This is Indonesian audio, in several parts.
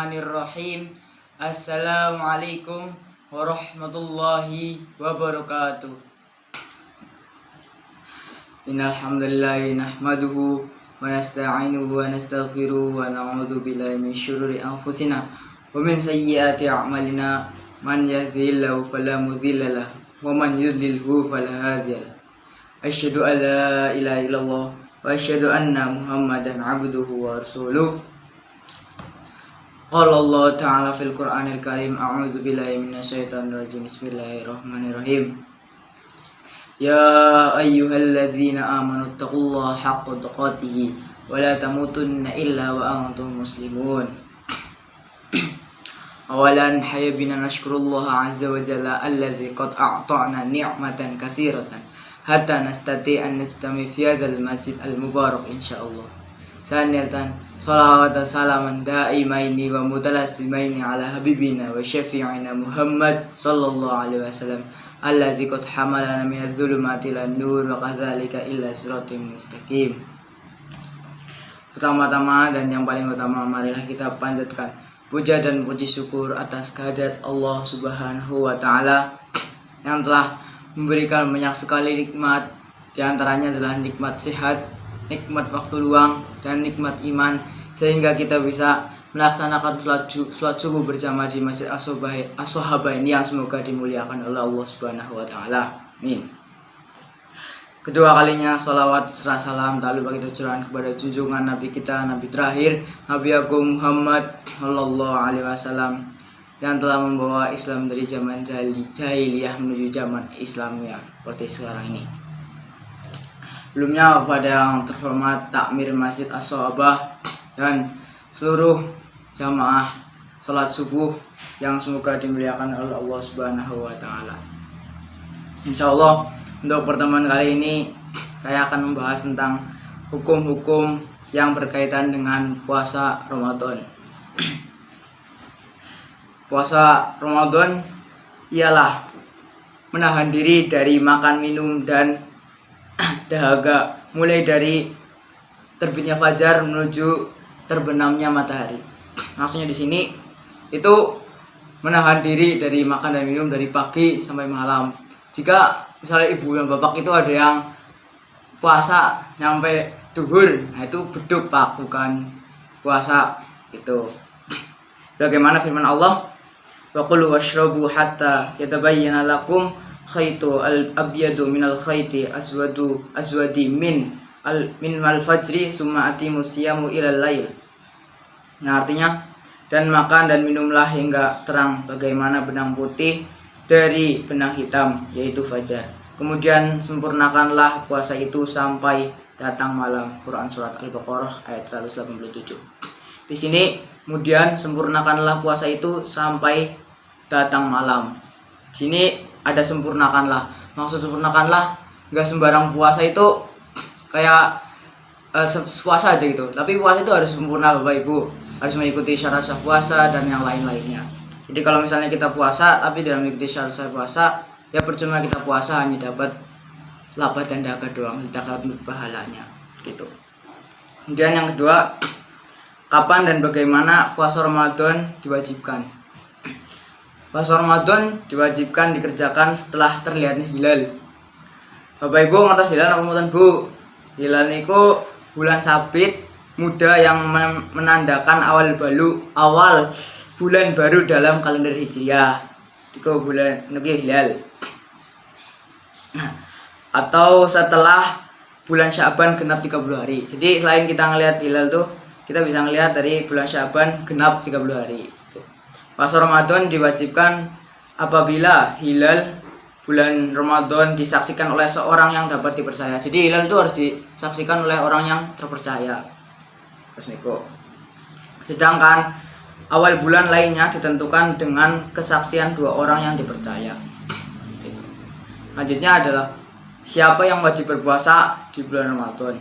Bismillahirrahmanirrahim. Assalamualaikum warahmatullahi wabarakatuh. Innal hamdalillah nahmaduhu wa nasta'inuhu wa nastaghfiruhu wa na'udzu billahi min syururi anfusina wa min sayyiati a'malina. Man yahdihillahu fala mudilla lahu wa man yudlilhu fala hadiya lahu. Asyhadu an la ilaha illallah wa asyhadu anna Muhammadan abduhu wa rasuluh. Qala Allah Ta'ala fil Qur'anil Karim. A'udzu billahi minasyaitonir rajim. Bismillahirrahmanirrahim. Ya ayyuhalladzina amanu taqullaha haqqa tuqatih wa la tamutunna illa wa antum muslimun. Awalan hayyabina nashkurullaha azza wa jalla allazi qad a'ta'na ni'matan katsiratan hatta nastati an najtami fi hadzal masjid al-mubarak insyaallah. Saniyatan salawat wa salaman daimaini wa mutalassimaini ala habibina wa syafi'ina Muhammad sallallahu alaihi wasallam allazi qad hamalana minadh dhulumati ilan nur wa kadzalika illa siratim mustaqim. Pertama-tama dan yang paling utama, marilah kita panjatkan puja dan puji syukur atas kehadirat Allah Subhanahu wa taala yang telah memberikan banyak sekali nikmat. Di antaranya adalah nikmat sehat, nikmat waktu luang, dan nikmat iman, sehingga kita bisa melaksanakan sholat subuh bersama di Masjid As-Sahabah ini yang semoga dimuliakan oleh Allah Subhanahu wa taala. Amin. Kedua kalinya salawat serta salam tak lupa kita curahkan kepada junjungan Nabi kita, Nabi terakhir, Nabi Agung Muhammad sallallahu alaihi wasallam, yang telah membawa Islam dari zaman jahiliyah menuju zaman Islam yang seperti sekarang ini. Sebelumnya kepada yang terhormat takmir Masjid As-Sahabah dan seluruh jamaah sholat subuh yang semoga dimuliakan oleh Allah Subhanahu wa taala. Insyaallah untuk pertemuan kali ini saya akan membahas tentang hukum-hukum yang berkaitan dengan puasa Ramadan. Puasa Ramadan ialah menahan diri dari makan, minum, dan dahaga mulai dari terbitnya fajar menuju terbenamnya matahari. Maksudnya di sini itu menahan diri dari makan dan minum dari pagi sampai malam. Jika misalnya ibu dan bapak itu ada yang puasa sampai duhur, nah itu beduk Pak, bukan puasa itu. Bagaimana firman Allah? Wa qulu washrabu hatta yatabayyana lakum khaytu al-abyadu minal khayti aswadi min al-fajri summa atimus siyamu ilal lail. Nah, artinya, dan makan dan minumlah hingga terang bagaimana benang putih dari benang hitam, yaitu fajar. Kemudian sempurnakanlah puasa itu sampai datang malam. Quran surat Al-Baqarah ayat 187. Di sini kemudian sempurnakanlah puasa itu sampai datang malam. Di sini ada sempurnakanlah. Maksud sempurnakanlah, nggak sembarang puasa itu kayak puasa aja gitu. Tapi puasa itu harus sempurna Bapak Ibu. Harus mengikuti syarat sah puasa dan yang lain-lainnya. Jadi kalau misalnya kita puasa tapi tidak mengikuti syarat sah puasa, ya percuma kita puasa, hanya dapat laba dan dahaga doang, tidak dapat pahalanya gitu. Kemudian yang kedua, kapan dan bagaimana puasa Ramadan diwajibkan? Puasa Ramadan diwajibkan dikerjakan setelah terlihatnya hilal. Bapak Ibu ngertos hilal apa mboten Bu? Hilal niku bulan sabit muda yang menandakan awal bulan baru dalam kalender Hijriah. Iku bulan niki hilal. Atau setelah bulan Sya'ban genap 30 hari. Jadi selain kita ngelihat hilal tuh, kita bisa ngelihat dari bulan Sya'ban genap 30 hari. Puasa Ramadan diwajibkan apabila hilal bulan Ramadan disaksikan oleh seorang yang dapat dipercaya. Jadi hilal itu harus disaksikan oleh orang yang terpercaya. Sedangkan awal bulan lainnya ditentukan dengan kesaksian dua orang yang dipercaya. Selanjutnya adalah siapa yang wajib berpuasa di bulan Ramadan.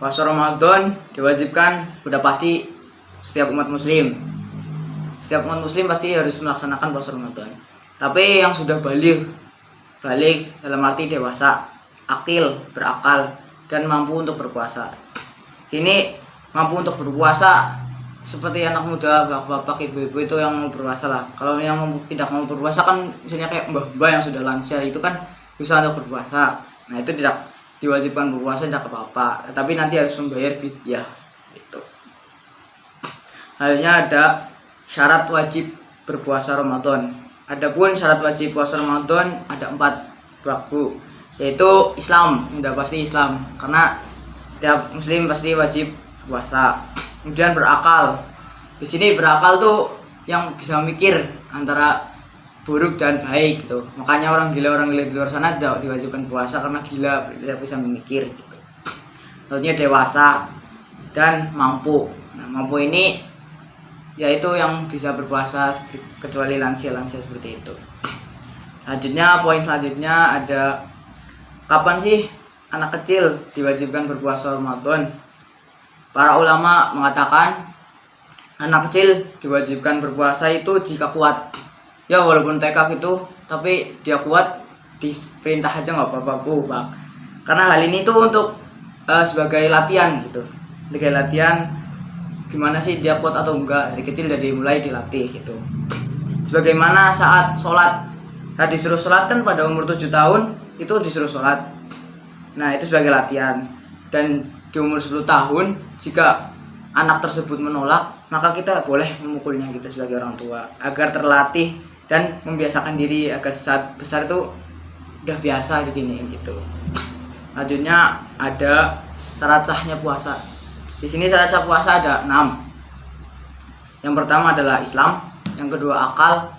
Puasa Ramadan diwajibkan sudah pasti setiap umat muslim. Setiap umat muslim pasti harus melaksanakan puasa Ramadan. Tapi yang sudah balik dalam arti dewasa, akil, berakal, dan mampu untuk berpuasa. Ini mampu untuk berpuasa seperti anak muda, bapak-bapak, ibu-ibu itu yang mau berpuasa lah. Kalau yang tidak mau berpuasa kan misalnya kayak mbah-mbah yang sudah lansia itu kan bisa untuk berpuasa. Nah itu tidak diwajibkan berpuasa, tidak apa-apa, tapi nanti harus membayar fidyah gitu. Lainnya ada syarat wajib berpuasa Ramadan. Adapun syarat wajib puasa Ramadan ada 4 baku, yaitu Islam, udah pasti Islam karena setiap muslim pasti wajib puasa. Kemudian berakal. Di sini berakal tuh yang bisa mikir antara buruk dan baik gitu. Makanya orang gila di luar sana tidak diwajibkan puasa karena gila, tidak bisa memikir gitu. Lainnya dewasa dan mampu. Nah, mampu ini yaitu yang bisa berpuasa kecuali lansia-lansia seperti itu. Selanjutnya, poin selanjutnya ada kapan sih anak kecil diwajibkan berpuasa Ramadan? Para ulama mengatakan anak kecil diwajibkan berpuasa itu jika kuat. Ya walaupun TK gitu, tapi dia kuat diperintah aja nggak apa-apa Bu, Pak. Karena hal ini tuh untuk sebagai latihan gitu. Sebagai latihan gimana sih dia kuat atau enggak, dari kecil dari mulai dilatih gitu. Sebagaimana saat sholat, nah disuruh sholat kan pada umur 7 tahun itu disuruh sholat. Nah itu sebagai latihan. Dan di umur 10 tahun jika anak tersebut menolak, maka kita boleh memukulnya kita sebagai orang tua agar terlatih dan membiasakan diri agar saat besar itu udah biasa diginiin gitu. Selanjutnya ada syarat sahnya puasa. Di sini syarat sah puasa ada 6. Yang pertama adalah Islam, yang kedua akal,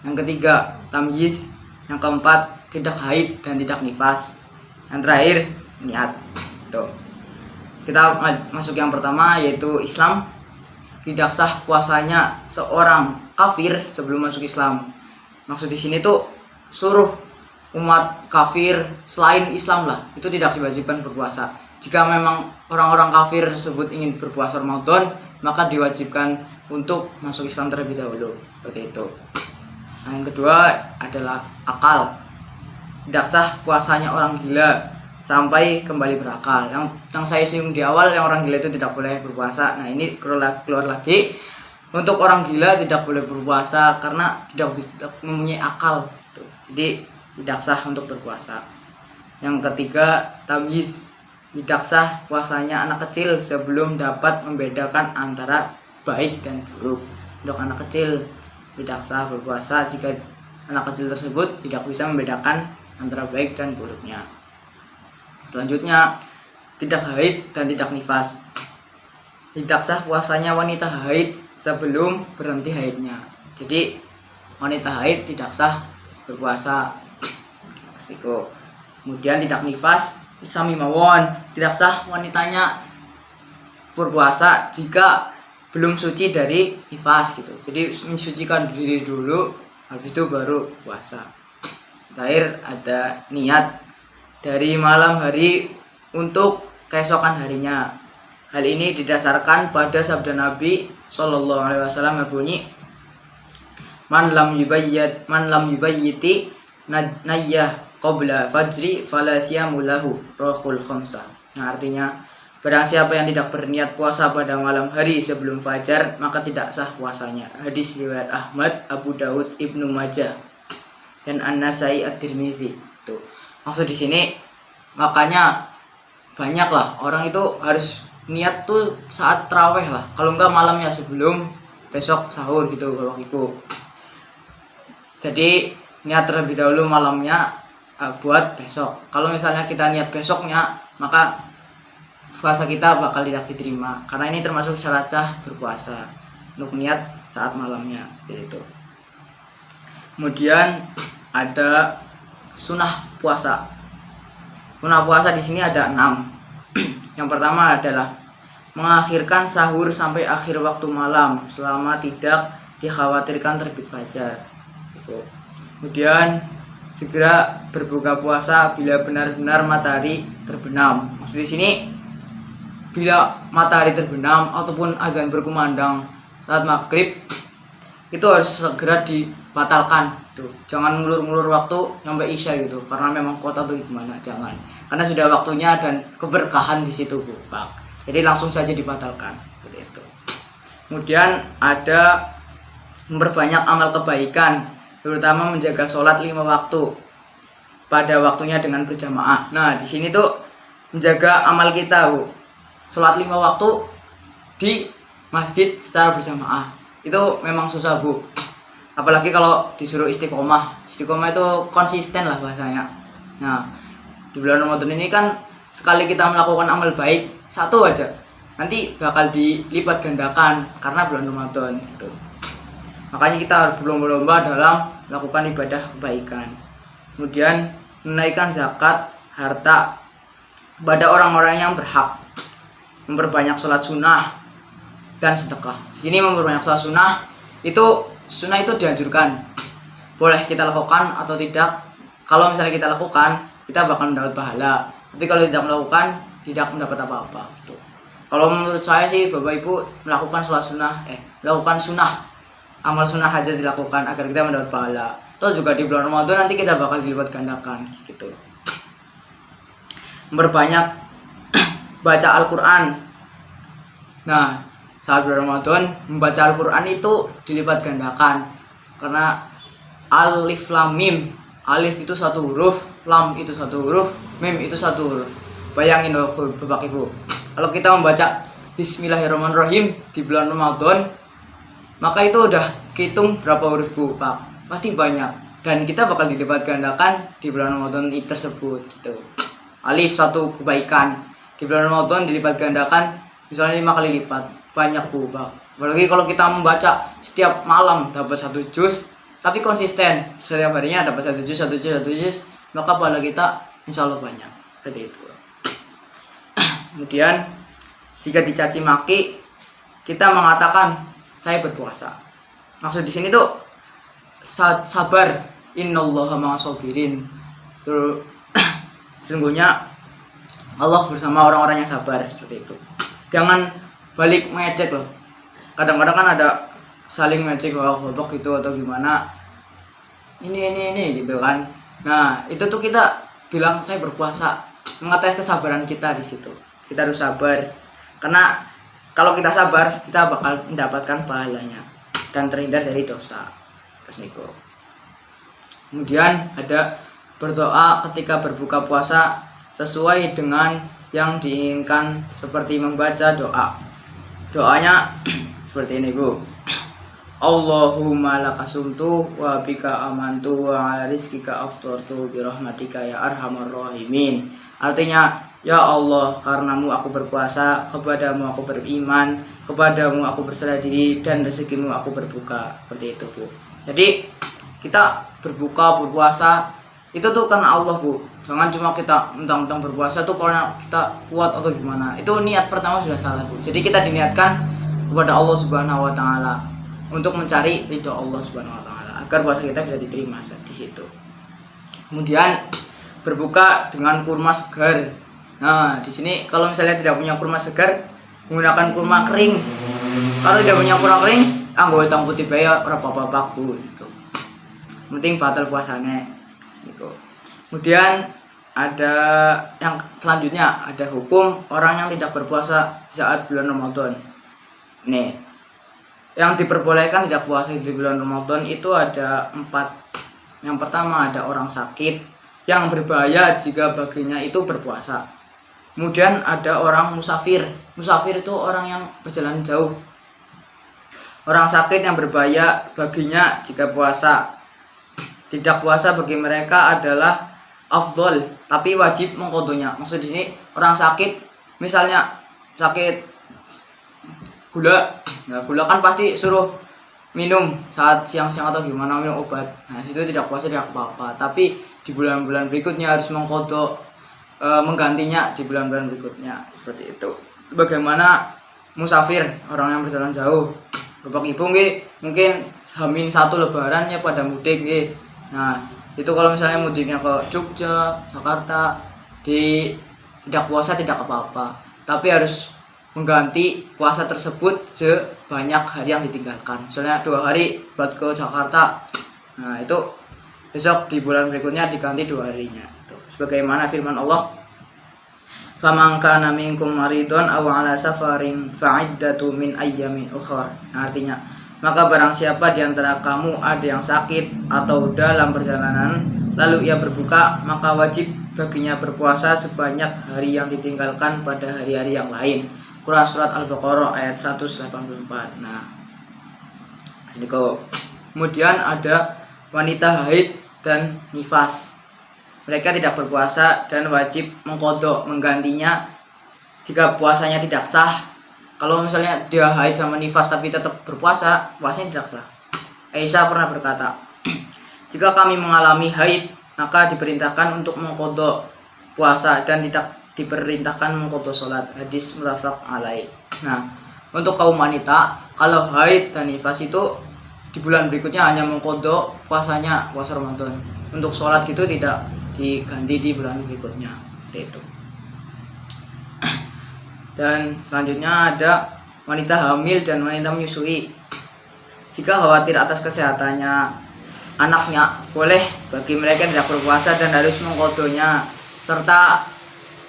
yang ketiga tamyiz, yang keempat tidak haid dan tidak nifas, yang terakhir niat. Tuh. Kita masuk yang pertama yaitu Islam. Tidak sah puasanya seorang kafir sebelum masuk Islam. Maksud di sini tuh suruh umat kafir selain Islam lah, itu tidak diwajibkan berpuasa. Jika memang orang-orang kafir tersebut ingin berpuasa Ramadan, maka diwajibkan untuk masuk Islam terlebih dahulu. Seperti itu. Nah, yang kedua adalah akal. Tidak sah puasanya orang gila sampai kembali berakal. Yang saya singgung di awal, yang orang gila itu tidak boleh berpuasa. Nah ini keluar lagi, untuk orang gila tidak boleh berpuasa karena tidak mempunyai akal gitu. Jadi tidak sah untuk berpuasa. Yang ketiga tamyiz. Tidak sah puasanya anak kecil sebelum dapat membedakan antara baik dan buruk. Untuk anak kecil tidak sah berpuasa jika anak kecil tersebut tidak bisa membedakan antara baik dan buruknya. Selanjutnya, tidak haid dan tidak nifas. Tidak sah puasanya wanita haid sebelum berhenti haidnya. Jadi wanita haid tidak sah berpuasa. Kemudian tidak nifas, sami mawon, tidak sah wanitanya berpuasa jika belum suci dari nifas gitu. Jadi mensucikan diri dulu, habis itu baru puasa. Terakhir ada niat dari malam hari untuk keesokan harinya. Hal ini didasarkan pada sabda Nabi Shallallahu Alaihi Wasallam yang bunyi, man lam yubayyiti nayyah qabla fajri fala siyamu lahu rohul khamsah. Nah artinya barang siapa yang tidak berniat puasa pada malam hari sebelum fajar, maka tidak sah puasanya. Hadis riwayat Ahmad, Abu Daud, Ibnu Majah dan An-Nasai At-Tirmidzi. Tuh. Maksud di sini makanya banyak lah orang itu harus niat tuh saat taraweh lah, kalau enggak malamnya sebelum besok sahur gitu kalau gitu. Jadi niat terlebih dahulu malamnya buat besok. Kalau misalnya kita niat besoknya, maka puasa kita bakal tidak diterima karena ini termasuk syarat sah berpuasa untuk niat saat malamnya gitu. Kemudian ada sunnah puasa. Sunnah puasa di sini ada 6. Yang pertama adalah mengakhirkan sahur sampai akhir waktu malam selama tidak dikhawatirkan terbit fajar. Kemudian segera berbuka puasa bila benar-benar matahari terbenam. Maksud di sini bila matahari terbenam ataupun azan berkumandang saat maghrib itu harus segera dibatalkan. Tuh, jangan ngulur-ngulur waktu sampai isya gitu karena memang kota tuh gimana, jangan. Karena sudah waktunya dan keberkahan di situ, Pak. Jadi langsung saja dibatalkan seperti itu. Kemudian ada memperbanyak amal kebaikan, terutama menjaga sholat 5 waktu pada waktunya dengan berjamaah. Nah, di sini tuh menjaga amal kita, Bu. Sholat 5 waktu di masjid secara berjamaah. Itu memang susah, Bu. Apalagi kalau disuruh istiqomah. Istiqomah itu konsisten lah bahasanya. Nah, di bulan Ramadan ini kan sekali kita melakukan amal baik satu aja, nanti bakal dilipat gandakan karena bulan Ramadan gitu. Makanya kita harus berlomba-lomba dalam melakukan ibadah kebaikan. Kemudian menunaikan zakat harta pada orang-orang yang berhak, memperbanyak sholat sunnah dan sedekah. Di sini memperbanyak sholat sunnah itu dianjurkan, boleh kita lakukan atau tidak. Kalau misalnya kita lakukan, kita bakal mendapat pahala. Tapi kalau tidak melakukan, tidak mendapat apa-apa gitu. Kalau menurut saya sih, Bapak Ibu melakukan sholat sunnah, melakukan sunnah, amal sunnah aja dilakukan agar kita mendapat pahala. Atau juga di bulan Ramadan nanti kita bakal dilipat gandakan gitu. Memperbanyak baca Al-Quran. Nah, saat bulan Ramadan membaca Al-Quran itu dilipat gandakan karena alif lam mim. Alif itu satu huruf, lam itu satu huruf, mim itu satu huruf. Bayangin Bapak Ibu, kalau kita membaca Bismillahirrahmanirrahim di bulan Ramadan, maka itu udah hitung berapa huruf, Bu, Pak? Pasti banyak. Dan kita bakal dilipat gandakan di bulan Ramadan tersebut gitu. Alif satu kebaikan, di bulan Ramadan dilipat gandakan misalnya 5 kali lipat. Banyak, Bu, Pak. Apalagi kalau kita membaca setiap malam dapat 1 juz, tapi konsisten setiap harinya dapat 1 juz, maka pahala kita insya Allah banyak. Seperti itu. Kemudian jika dicaci maki, kita mengatakan saya berpuasa. Maksud di sini tuh sabar, innallaha ma'as-sabirin. Sesungguhnya Allah bersama orang-orang yang sabar, seperti itu. Jangan balik mengecek loh. Kadang-kadang kan ada saling mengecek babak gitu atau gimana. Ini gitu kan. Nah, itu tuh kita bilang saya berpuasa, mengetes kesabaran kita di situ. Kita harus sabar. Karena kalau kita sabar, kita bakal mendapatkan pahalanya dan terhindar dari dosa. Kemudian ada berdoa ketika berbuka puasa sesuai dengan yang diinginkan, seperti membaca doa. Doanya seperti ini, Bu. Allahumma lakasumtu wa bika amantu wa ala rizkika aftartu birahmatika ya arhamar rahimin. Artinya, ya Allah, karenamu aku berpuasa, kepadamu aku beriman, kepadamu aku berserah diri, dan rezekimu aku berbuka. Seperti itu, Bu. Jadi kita berpuasa itu tuh karena Allah, Bu. Jangan cuma kita mentang-mentang berpuasa tuh karena kita kuat atau gimana. Itu niat pertama sudah salah, Bu. Jadi kita diniatkan kepada Allah Subhanahu wa taala untuk mencari ridho Allah Subhanahu wa taala agar puasa kita bisa diterima di situ. Kemudian berbuka dengan kurma segar. Nah, di sini kalau misalnya tidak punya kurma segar, menggunakan kurma kering. Kalau tidak punya kurma kering, anggo hitam putih bae ora apa-apa, Bu, gitu. Penting batal puasanya. Gitu. Kemudian ada yang selanjutnya, ada hukum orang yang tidak berpuasa saat bulan Ramadan. Nih, yang diperbolehkan tidak puasa di bulan Ramadan itu ada 4. Yang pertama ada orang sakit yang berbahaya jika baginya itu berpuasa. Kemudian ada orang musafir. Musafir itu orang yang berjalan jauh. Orang sakit yang berbahaya baginya jika puasa. Tidak puasa bagi mereka adalah afdol, tapi wajib mengqodhonya. Maksud di sini orang sakit, misalnya sakit gula. Nah, gula kan pasti suruh minum saat siang-siang atau gimana, minum obat. Nah, situ tidak puasa tidak apa-apa. Tapi di bulan-bulan berikutnya harus mengqodho, menggantinya di bulan-bulan berikutnya. Seperti itu. Bagaimana musafir, orang yang berjalan jauh. Bapak Ibu nggih, mungkin H-1 lebaran ya pada mudik nggih. Nah, itu kalau misalnya mudiknya ke Jogja, Jakarta, tidak puasa tidak apa-apa. Tapi harus mengganti puasa tersebut sebanyak hari yang ditinggalkan. Misalnya 2 hari buat ke Jakarta. Nah, itu besok di bulan berikutnya diganti 2 harinya. Sebagaimana firman Allah, faman kana minkum maridun aw ala safarin fa'iddatu min ayyamin ukhra. Artinya, maka barang siapa di antara kamu ada yang sakit atau dalam perjalanan lalu ia berbuka, maka wajib baginya berpuasa sebanyak hari yang ditinggalkan pada hari-hari yang lain. Quran surat Al-Baqarah ayat 184. Nah, ini kok. Kemudian ada wanita haid dan nifas. Mereka tidak berpuasa dan wajib mengqadha menggantinya jika puasanya tidak sah. Kalau misalnya dia haid sama nifas tapi tetap berpuasa, puasanya tidak sah. Aisyah pernah berkata, jika kami mengalami haid, maka diperintahkan untuk mengqadha puasa dan tidak diperintahkan mengqadha salat. Hadis muttafaq alaih. Nah, untuk kaum wanita, kalau haid dan nifas itu di bulan berikutnya hanya mengqadha puasanya, puasa Ramadan. Untuk sholat gitu tidak diganti di bulan berikutnya. Itu. Dan selanjutnya ada wanita hamil dan wanita menyusui. Jika khawatir atas kesehatannya anaknya, boleh bagi mereka tidak berpuasa dan harus mengqadhanya serta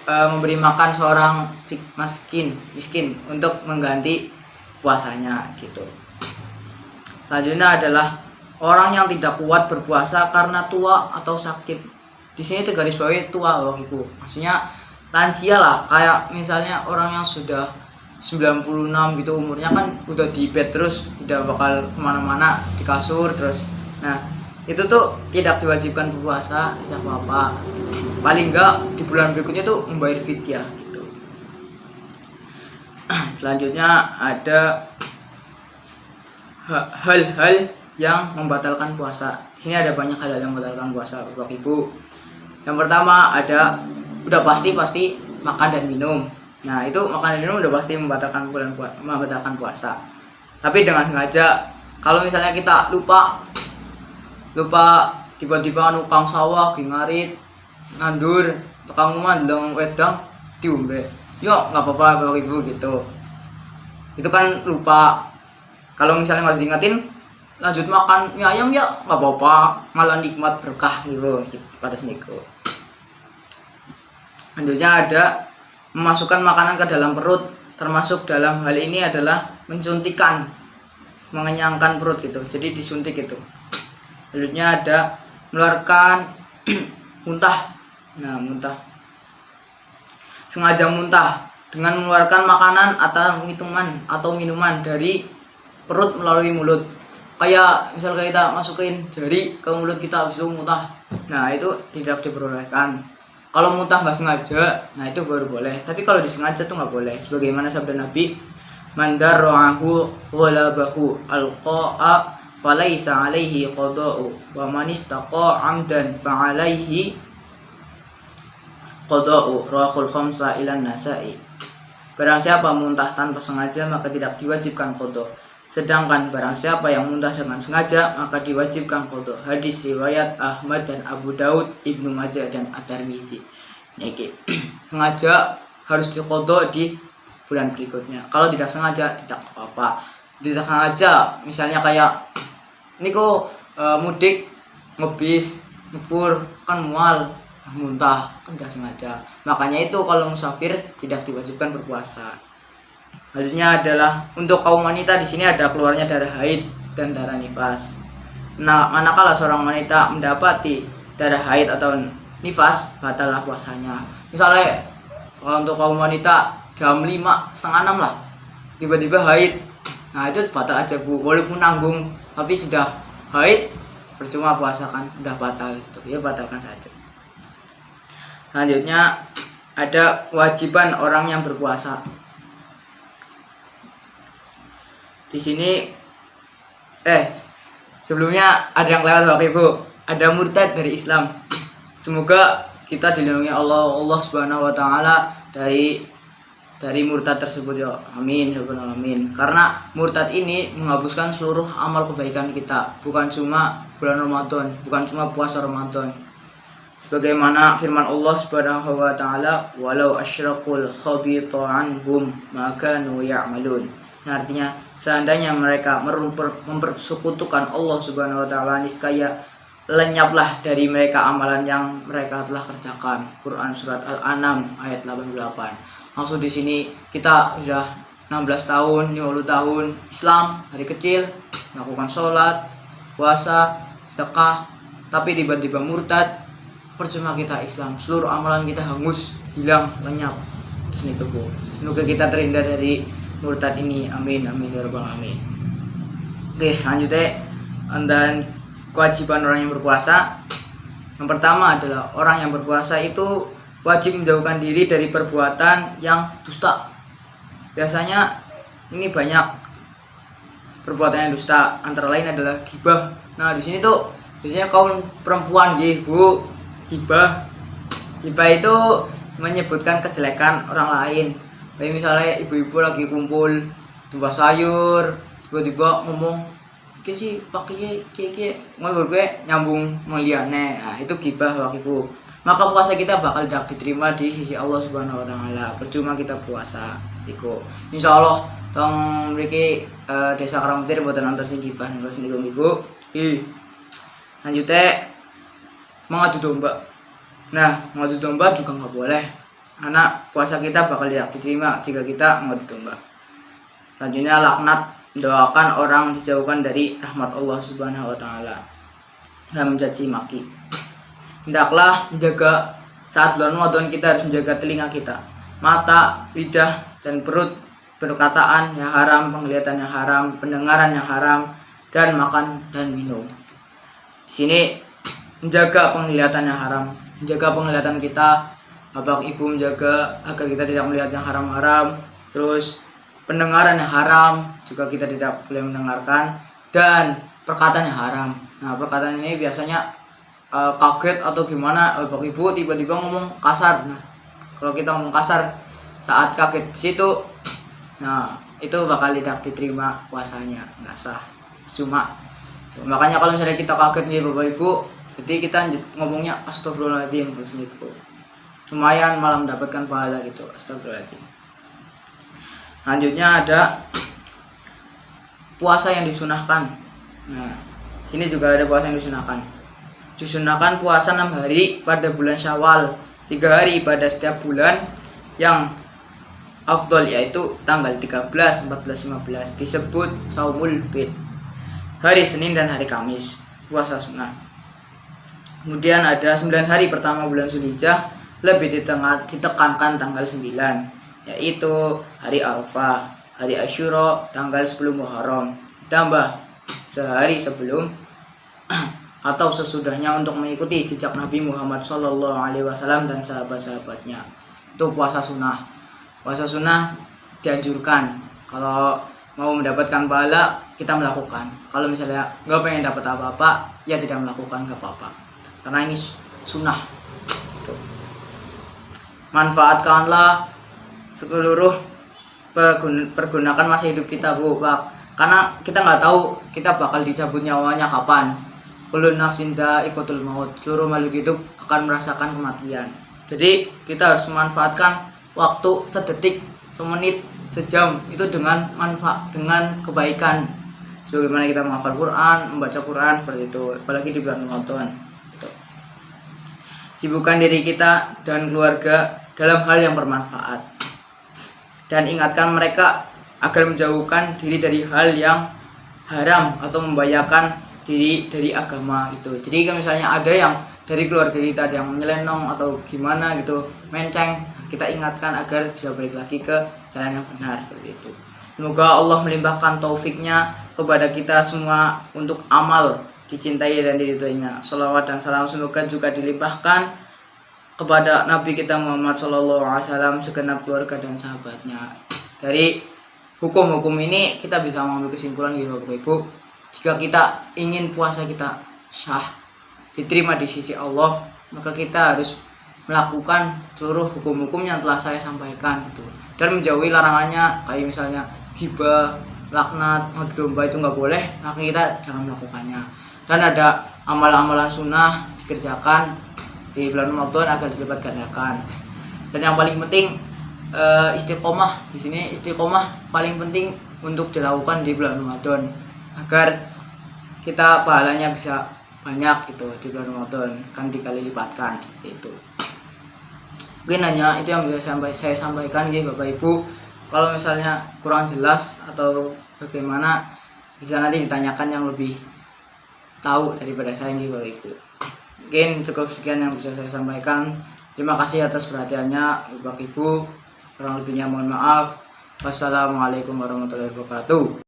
memberi makan seorang miskin untuk mengganti puasanya gitu. Selanjutnya adalah orang yang tidak kuat berpuasa karena tua atau sakit. Di sini garis bawahi tua loh Ibu. Maksudnya lansia lah, kayak misalnya orang yang sudah 96 gitu umurnya, kan udah di bed terus, tidak bakal kemana-mana, di kasur terus. Nah, itu tuh tidak diwajibkan berpuasa, tidak apa-apa. Paling enggak di bulan berikutnya tuh membayar fidyah gitu. Selanjutnya ada hal-hal yang membatalkan puasa. Di sini ada banyak hal yang membatalkan puasa, Bapak Ibu. Yang pertama ada udah pasti makan dan minum. Nah, itu makan dan minum udah pasti membatalkan puasa. Tapi dengan sengaja, kalau misalnya kita lupa tiba-tiba nukang sawah ngarit nandur tukang mandang wedang diombe, yo nggak apa-apa Bapak Ibu gitu. Itu kan lupa. Kalau misalnya masih diingetin lanjut makan mie ayam, ya nggak apa-apa, malah nikmat berkah gitu pada niku. Selanjutnya ada memasukkan makanan ke dalam perut, termasuk dalam hal ini adalah mensuntikan, mengenyangkan perut gitu, jadi disuntik gitu. Selanjutnya ada mengeluarkan muntah. Nah, muntah, sengaja muntah dengan mengeluarkan makanan atau minuman dari perut melalui mulut. Kayak misal kita masukin jari ke mulut kita habis itu muntah, nah itu tidak diperbolehkan. Kalau muntah nggak sengaja, nah itu baru boleh. Tapi kalau disengaja tuh nggak boleh. Sebagaimana sabda Nabi, man darra'ahu ghalabahu alqa'a falaisa alaihi qada'u wa man istaqa 'amdan fa alaihi qada'u, rawahul khamsa ila Nasa'i. Barang siapa muntah tanpa sengaja maka tidak diwajibkan qada. Sedangkan barang siapa yang muntah dengan sengaja maka diwajibkan qada. Hadis riwayat Ahmad dan Abu Daud, Ibnu Majah dan At-Tirmidzi. Niki sengaja harus diqada di bulan berikutnya. Kalau tidak sengaja tidak apa-apa. Tidak sengaja misalnya kayak niku mudik ngebis nyepur kan mual muntah kan tidak sengaja. Makanya itu kalau musafir tidak diwajibkan berpuasa. Selanjutnya adalah untuk kaum wanita, di sini ada keluarnya darah haid dan darah nifas. Nah, manakala seorang wanita mendapati darah haid atau nifas, batallah puasanya. Misalnya untuk kaum wanita jam 5:30 lah tiba-tiba haid, nah itu batal aja Bu, walaupun nanggung tapi sudah haid percuma puasa kan, udah batal itu ya, batalkan saja. Selanjutnya ada kewajiban orang yang berpuasa. Di sini sebelumnya ada yang lewat Bapak Ibu, ada murtad dari Islam. Semoga kita dilindungi Allah Subhanahu wa taala dari murtad tersebut ya. Amin ya rabbal alamin. Karena murtad ini menghapuskan seluruh amal kebaikan kita, bukan cuma bulan Ramadan, bukan cuma puasa Ramadan. Sebagaimana firman Allah Subhanahu wa taala, walau asyrakul khabita anhum ma kanu ya'malun. Nah, artinya seandainya mereka mempersekutukan Allah Subhanahu wa taala, niscaya lenyaplah dari mereka amalan yang mereka telah kerjakan. Quran surat Al-An'am ayat 88. Maksud di sini kita sudah 16 tahun, 50 tahun Islam dari kecil, melakukan sholat, puasa, sedekah, tapi tiba-tiba murtad, percuma kita Islam, seluruh amalan kita hangus, hilang, lenyap. Terus itu Bu, semoga kita terhindar dari murtad ini, amin amin ya rabbal alamin. Oke, selanjutnya dan kewajiban orang yang berpuasa. Yang pertama adalah orang yang berpuasa itu wajib menjauhkan diri dari perbuatan yang dusta. Biasanya ini banyak perbuatan yang dusta, antara lain adalah ghibah. Nah, di sini tuh biasanya kaum perempuan Bu, ghibah. Ghibah itu menyebutkan kejelekan orang lain. Kayak misalnya ibu-ibu lagi kumpul tumbas sayur, tiba-tiba ngomong, "Ki sih pakai ki ngomong gue nyambung mulyane." Nah, itu ghibah Ibu. Maka puasa kita bakal tidak diterima di sisi Allah Subhanahu wa taala. Percuma kita puasa iku. Insyaallah tong mriki desa Karangtir mboten nonton sing ghibah terus niku Ibu. Lanjutnya mengadu domba. Nah, mengadu domba juga nggak boleh. Karena puasa kita bakal tidak diterima jika kita mengadu domba. Selanjutnya laknat, mendoakan orang dijauhkan dari rahmat Allah Subhanahu wa taala dan mencaci maki. Hendaklah menjaga saat bulan Ramadan, kita harus menjaga telinga kita, mata, lidah, dan perut, perkataan yang haram, penglihatan yang haram, pendengaran yang haram, dan makan dan minum. Di sini menjaga penglihatan yang haram, menjaga penglihatan kita, Bapak Ibu menjaga agar kita tidak melihat yang haram-haram. Terus pendengaran yang haram juga kita tidak boleh mendengarkan, dan perkataan yang haram. Nah, perkataan ini biasanya kaget atau gimana, Bapak Ibu tiba-tiba ngomong kasar. Nah, kalau kita ngomong kasar saat kaget di situ, nah itu bakal tidak diterima puasanya, nggak sah, cuma. Makanya kalau misalnya kita kaget nih Bapak Ibu, jadi kita ngomongnya astagfirullahaladzim, lumayan malah mendapatkan pahala gitu, astagfirullahaladzim. Selanjutnya ada puasa yang disunahkan. Nah, sini juga ada puasa yang disunahkan. Disunahkan puasa 6 hari pada bulan Syawal, 3 hari pada setiap bulan yang afdol, yaitu tanggal 13, 14, 15 disebut Saumul Bid, hari Senin dan hari Kamis, puasa sunnah. Kemudian ada 9 hari pertama bulan Zulhijjah, lebih ditekankan tanggal 9, yaitu hari Arafah, hari Asyura tanggal 10 Muharram, ditambah sehari sebelum atau sesudahnya untuk mengikuti jejak Nabi Muhammad SAW dan sahabat-sahabatnya. Itu puasa sunnah. Puasa sunnah dianjurkan. Kalau mau mendapatkan pahala, kita melakukan. Kalau misalnya nggak pengen dapat apa-apa, ya tidak melakukan, nggak apa-apa. Karena ini sunnah. Manfaatkanlah seluruh pergunakan masa hidup kita, Bu, Pak. Karena kita nggak tahu kita bakal dicabut nyawanya kapan. Kullu nafsin dha'iqatul maut, seluruh makhluk hidup akan merasakan kematian. Jadi kita harus memanfaatkan waktu sedetik, semenit, sejam itu dengan manfaat, dengan kebaikan. Sebagaimana kita menghafal Quran, membaca Quran, seperti itu, apalagi di bulan Ramadan. Sibukkan diri kita dan keluarga dalam hal yang bermanfaat, dan ingatkan mereka agar menjauhkan diri dari hal yang haram atau membahayakan diri dari agama gitu. Jadi kalau misalnya ada yang dari keluarga kita ada yang menyelenong atau gimana gitu, menceng, kita ingatkan agar bisa balik lagi ke jalan yang benar, seperti itu. Semoga Allah melimpahkan taufiknya kepada kita semua untuk amal dicintai dan diridhoinya. Shalawat dan salam semoga juga dilimpahkan kepada Nabi kita Muhammad SAW, segenap keluarga dan sahabatnya. Dari hukum-hukum ini kita bisa mengambil kesimpulan gitu Bapak Ibu. Jika kita ingin puasa kita sah, diterima di sisi Allah, maka kita harus melakukan seluruh hukum-hukum yang telah saya sampaikan gitu, dan menjauhi larangannya, kayak misalnya ghibah, laknat, ngadu domba itu nggak boleh, maka kita jangan melakukannya. Dan ada amalan-amalan sunnah dikerjakan di bulan Ramadan agar dilipat gandakan. Dan yang paling penting istiqomah. Di sini istiqomah paling penting untuk dilakukan di bulan Ramadan agar kita pahalanya bisa banyak gitu di bulan Ramadan, kan dikali lipatkan seperti itu. Mungkin hanya itu yang bisa saya sampaikan gitu Bapak Ibu. Kalau misalnya kurang jelas atau bagaimana, bisa nanti ditanyakan yang lebih tahu daripada saya gitu Bapak Ibu. Mungkin cukup sekian yang bisa saya sampaikan. Terima kasih atas perhatiannya Bapak Ibu. Kurang lebihnya mohon maaf. Wassalamualaikum warahmatullahi wabarakatuh.